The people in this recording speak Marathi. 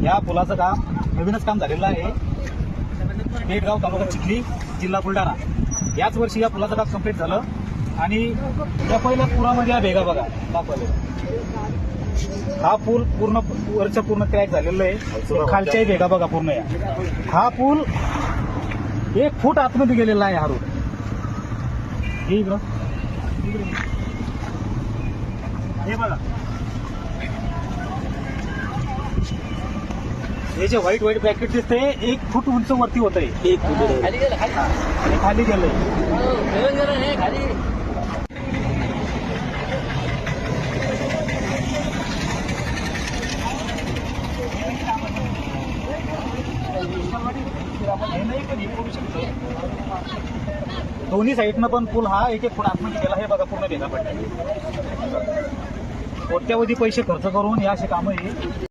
या पुलाचं काम नवीनच काम झालेलं आहे. पेठगाव तालुका चिखली जिल्हा बुलढाणा. याच वर्षी या पुलाचं काम कंप्लीट झालं आणि या पहिल्या पुरामध्ये या भेगा बघा दाखवले. हा पूल पूर्ण वरच्या पूर्ण क्रॅक झालेला आहे. खालच्याही भेगा बघा पूर्ण या. हा पूल 1 फूट आतमध्ये गेलेला आहे. हा रोड हे बघा. हे जे व्हाईट ब्रॅकेट दिसते 1 फूट उंच वरती होत आहे. 1 फूट आणि खाली गेलंय. दोन्ही साईडनं पण पूल हा 1-1 फूट आतमध्ये गेला. हे बघा पूर्ण भेगा पडल्या. कोट्यावधी पैसे खर्च करून या अशी कामं